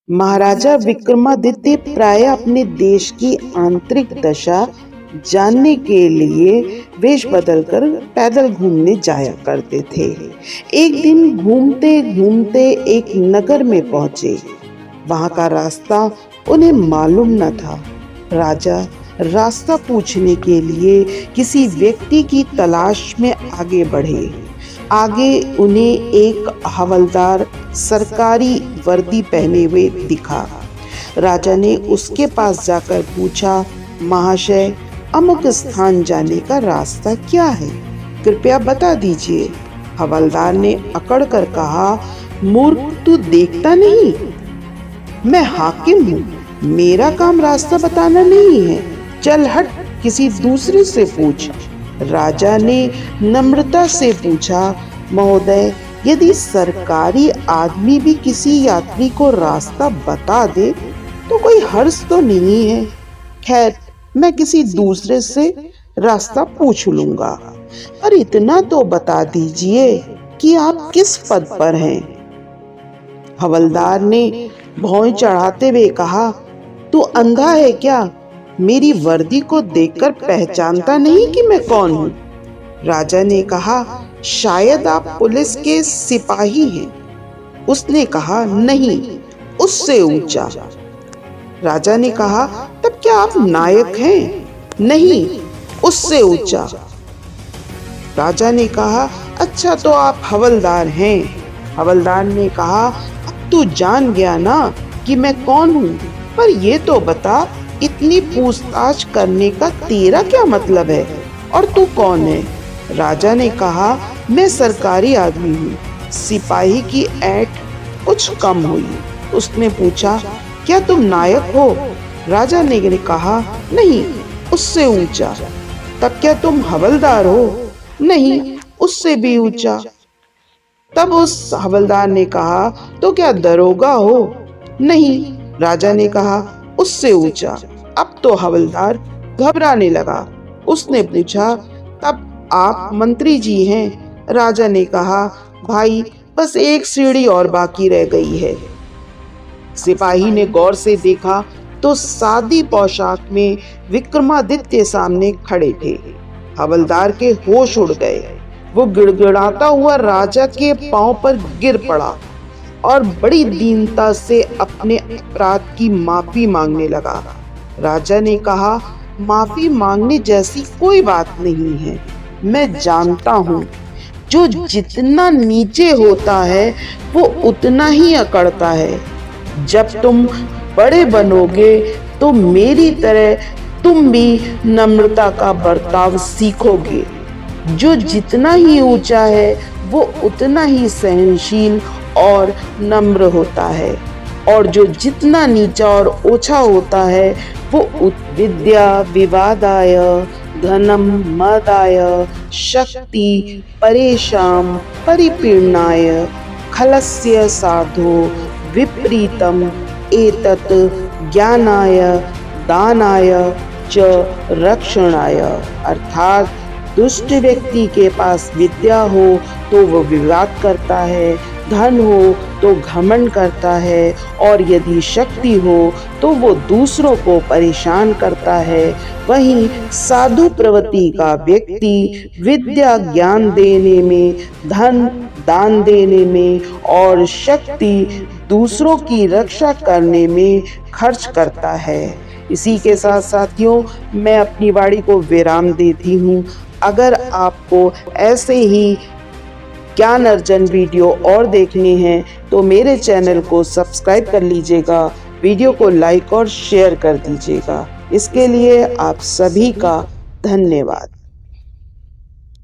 महाराजा विक्रमादित्य प्राय अपने देश की आंतरिक दशा जानने के लिए वेश बदलकर पैदल घूमने जाया करते थे। एक दिन घूमते घूमते एक नगर में पहुंचे। वहां का रास्ता उन्हें मालूम न था। राजा रास्ता पूछने के लिए किसी व्यक्ति की तलाश में आगे बढ़े। आगे उन्हें एक हवलदार सरकारी वर्दी पहने हुए दिखा। राजा ने उसके पास जाकर पूछा, महाशय, अमुक स्थान जाने का रास्ता क्या है, कृपया बता दीजिए। हवलदार ने अकड़ कर कहा, मूर्ख, तू देखता नहीं? मैं हाकिम हूँ, मेरा काम रास्ता बताना नहीं है। चल हट, किसी दूसरे से पूछ। राजा ने नम्रता से पूछा, महोदय, यदि सरकारी आदमी भी किसी यात्री को रास्ता बता दे तो कोई हर्ज तो नहीं है। खैर, मैं किसी दूसरे से रास्ता पूछ लूंगा, पर इतना तो बता दीजिए कि आप किस पद पर हैं। हवलदार ने भौं चढ़ाते हुए कहा, तू अंधा है क्या? मेरी वर्दी को देखकर पहचानता नहीं कि मैं कौन हूँ? राजा ने कहा, शायद आप पुलिस के सिपाही हैं। उसने कहा, नहीं, उससे ऊंचा। राजा ने कहा, तब क्या आप नायक हैं? नहीं, उससे ऊंचा। राजा ने कहा, अच्छा, तो आप हवलदार हैं। हवलदार ने कहा, अब तू जान गया ना कि मैं कौन हूँ, पर ये तो बता, इतनी पूछताछ करने का तेरा क्या मतलब है, और तू कौन है? राजा ने कहा, मैं सरकारी आदमी हूँ। सिपाही की ऐंठ कुछ कम हुई। उसने पूछा, क्या तुम नायक हो? राजा ने कहा, नहीं, उससे ऊंचा। तब क्या तुम हवलदार हो? नहीं, उससे भी ऊंचा। तब उस हवलदार ने कहा, तो क्या दरोगा हो? नहीं। राजा ने कहा, उससे ऊंचा। अब तो हवलदार घबराने लगा। उसने पूछा, तब आप मंत्री जी हैं? राजा ने कहा, भाई, बस एक सीढ़ी और बाकी रह गई है। सिपाही ने गौर से देखा तो सादी पोशाक में विक्रमादित्य सामने खड़े थे। हवलदार के होश उड़ गए। वो गिड़गिड़ाता हुआ राजा के पांव पर गिर पड़ा और बड़ी दीनता से अपने अपराध की माफी मांगने लगा। राजा ने कहा, माफी मांगने जैसी कोई बात नहीं है। मैं जानता हूँ, जो जितना नीचे होता है वो उतना ही अकड़ता है। जब तुम बड़े बनोगे तो मेरी तरह तुम भी नम्रता का बर्ताव सीखोगे। जो जितना ही ऊंचा है वो उतना ही सहनशील और नम्र होता है, और जो जितना नीचा और ओछा होता है वो विद्या विवादाय धनम मदाय शक्ति परेशान परिपीर्णाय खलस्य साधो विपरीतम एतत् ज्ञानाय दानाय च रक्षणाय। अर्थात दुष्ट व्यक्ति के पास विद्या हो तो वो विवाद करता है, धन हो तो घमंड करता है, और यदि शक्ति हो तो वो दूसरों को परेशान करता है। वहीं साधु प्रवृत्ति का व्यक्ति विद्या ज्ञान देने में, धन दान देने में और शक्ति दूसरों की रक्षा करने में खर्च करता है। इसी के साथ साथियों, मैं अपनी वाणी को विराम देती हूँ। अगर आपको ऐसे ही ज्ञान अर्जन वीडियो और देखने हैं तो मेरे चैनल को सब्सक्राइब कर लीजिएगा, वीडियो को लाइक और शेयर कर दीजिएगा। इसके लिए आप सभी का धन्यवाद।